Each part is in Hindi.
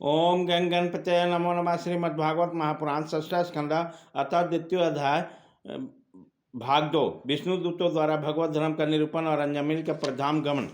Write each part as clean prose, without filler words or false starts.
ओम गण गणपतये नमो नमः। श्रीमद्भागवत महापुराण षष्ठ स्कंद अतः द्वितीय अध्याय भाग 2 विष्णुदूतों द्वारा भगवत धर्म का निरूपण और अंजमिल का प्रधाम गमन।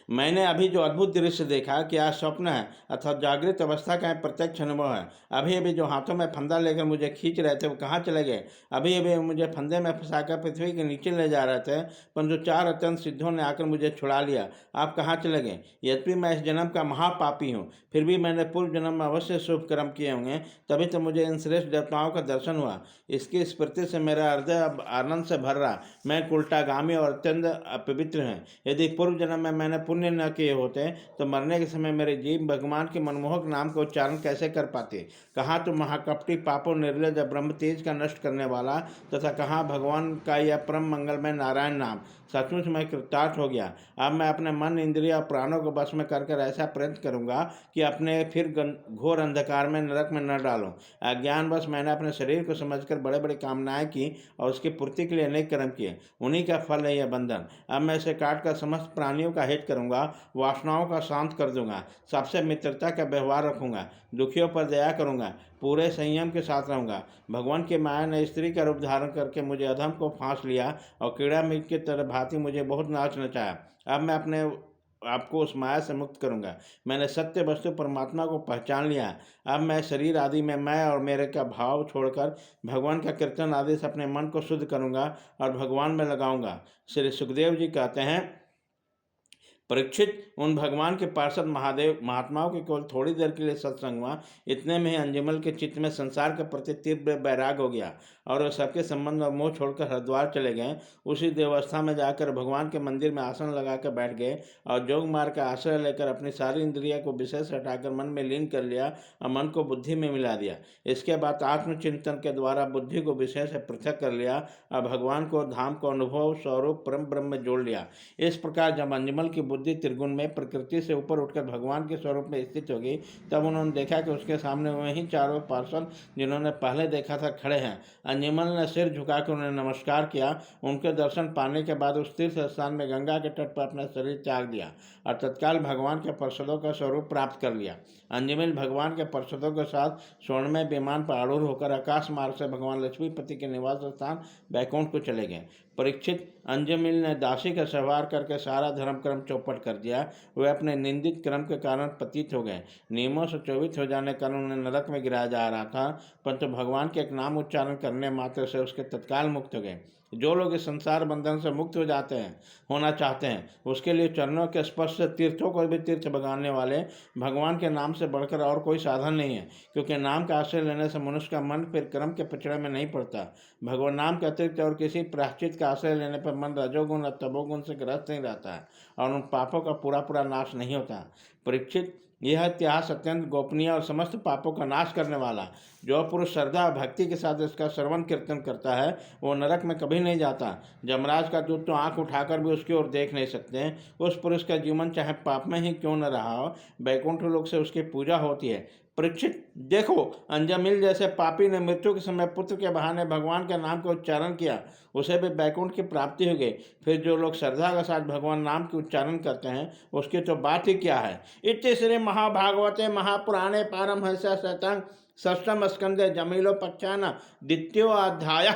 मैंने अभी जो अद्भुत दृश्य देखा क्या स्वप्न है अथवा जागृत अवस्था का प्रत्यक्ष अनुभव है। अभी अभी जो हाथों में फंदा लेकर मुझे खींच रहे थे वो कहाँ चले गए। अभी अभी मुझे फंदे में फंसाकर पृथ्वी के नीचे ले जा रहे थे, परंतु 4 अत्यंत सिद्धों ने आकर मुझे छुड़ा लिया। आप कहाँ चले गए। यद्यपि मैं इस जन्म का महापापी हूँ, फिर भी मैंने पूर्व जन्म में अवश्य शुभ कर्म किए होंगे, तभी तो मुझे इन श्रेष्ठ देवताओं का दर्शन हुआ। इसकी स्मृति से मेरा हृदय अब आनंद से भर रहा। मैं कुलटागामी और अत्यंत अपवित्र हैं। यदि पूर्व जन्म में मैंने पुण्य न किए होते तो मरने के समय मेरे जीव भगवान के मनमोहक नाम का उच्चारण कैसे कर पाते। कहाँ तो महाकपटी पापों निर्लज ब्रह्म तेज का नष्ट करने वाला, तथा कहाँ भगवान का यह परम मंगलमय नारायण नाम। सचमुच मैं कृतार्थ हो गया। अब मैं अपने मन इंद्रिय और प्राणों को बस में कर ऐसा प्रयत्न करूंगा कि अपने फिर घोर अंधकार में नरक में न डालूं। अज्ञानवश मैंने अपने शरीर को समझकर बड़े बड़े कामनाएं की और उसकी पूर्ति के लिए अनेक कर्म किए। उन्हीं का फल है यह बंधन। अब मैं इसे काट कर समस्त प्राणियों का हित करूंगा, वासनाओं का शांत कर दूंगा, सबसे मित्रता का व्यवहार रखूंगा, दुखियों पर दया करूंगा, पूरे संयम के साथ रहूंगा। भगवान की माया ने स्त्री का रूप धारण करके मुझे अधम को फांस लिया और कीड़ा मृग की तरह भांति मुझे बहुत नाच नचाया। अब मैं अपने आपको उस माया से मुक्त करूंगा। मैंने सत्य वस्तु परमात्मा को पहचान लिया। अब मैं शरीर आदि में मैं और मेरे का भाव छोड़कर भगवान का कीर्तन आदि से अपने मन को शुद्ध करूंगा और भगवान में लगाऊंगा। श्री सुखदेव जी कहते हैं, परीक्षित, उन भगवान के पार्षद महादेव महात्माओं के केवल थोड़ी देर के लिए सत्संग हुआ। इतने में ही अंजमल के चित्त में संसार के प्रति तीव्र वैराग हो गया और वे सबके संबंध में मोह छोड़कर हरिद्वार चले गए। उसी देवस्था में जाकर भगवान के मंदिर में आसन लगाकर बैठ गए और जोग मार्ग का आश्रय लेकर अपनी सारी इंद्रिया को विशेष हटाकर मन में लीन कर लिया और मन को बुद्धि में मिला दिया। इसके बाद आत्मचिंतन के द्वारा बुद्धि को विशेष पृथक कर लिया और भगवान को धाम को अनुभव स्वरूप परम ब्रह्म में जोड़ लिया। इस प्रकार जब अंजमल की बुद्धि त्रिगुण में प्रकृति से ऊपर उठकर भगवान के स्वरूप में स्थित होगी, तब उन्होंने देखा कि उसके सामने वही चारों पार्षद जिन्होंने पहले देखा था खड़े हैं। अंजमल ने सिर झुकाकर उन्हें नमस्कार किया। उनके दर्शन पाने के बाद उस तीर्थ स्थान में गंगा के तट पर अपना शरीर त्याग दिया और तत्काल भगवान के पार्षदों का स्वरूप प्राप्त कर लिया। अंजमल भगवान के पार्षदों के साथ स्वर्णमय विमान पर आरूढ़ होकर आकाश मार्ग से भगवान लक्ष्मीपति के निवास स्थान बैकुंठ को चले गए। परीक्षित, अंजमिल ने दासी का सवार करके सारा धर्म कर्म चौपट कर दिया। वे अपने निंदित कर्म के कारण पतित हो गए। नियमों से चौबित हो जाने के कारण उन्हें नरक में गिराया जा रहा था, परंतु भगवान के एक नाम उच्चारण करने मात्र से उसके तत्काल मुक्त हो गए। जो लोग इस संसार बंधन से मुक्त हो जाते हैं, होना चाहते हैं, उसके लिए चरणों के स्पर्श से तीर्थों को भी तीर्थ बगाने वाले भगवान के नाम से बढ़कर और कोई साधन नहीं है, क्योंकि नाम का आश्रय लेने से मनुष्य का मन फिर कर्म के पचड़े में नहीं पड़ता। भगवान नाम के अतिरिक्त और किसी प्रायश्चित का आश्रय लेने पर मन रजोगुण और तमोगुण से ग्रस्त नहीं रहता है और उन पापों का पूरा नाश नहीं होता। परीक्षित, यह इतिहास अत्यंत गोपनीय और समस्त पापों का नाश करने वाला। जो पुरुष श्रद्धा और भक्ति के साथ इसका श्रवण कीर्तन करता है वो नरक में कभी नहीं जाता। जमराज का दूत तो आंख उठाकर भी उसकी ओर देख नहीं सकते। उस पुरुष का जीवन चाहे पाप में ही क्यों न रहा हो, बैकुंठ लोक से उसकी पूजा होती है। परीक्षित, देखो, अंजमिल जैसे पापी ने मृत्यु के समय पुत्र के बहाने भगवान के नाम का उच्चारण किया, उसे भी बैकुंठ की प्राप्ति हो गई। फिर जो लोग श्रद्धा के साथ भगवान नाम के उच्चारण करते हैं उसकी तो बात ही क्या है। इति श्री महाभागवते महापुराणे पारमहंस षष्ठम स्कंदे जमीलोपाख्यान द्वितीयो अध्याय।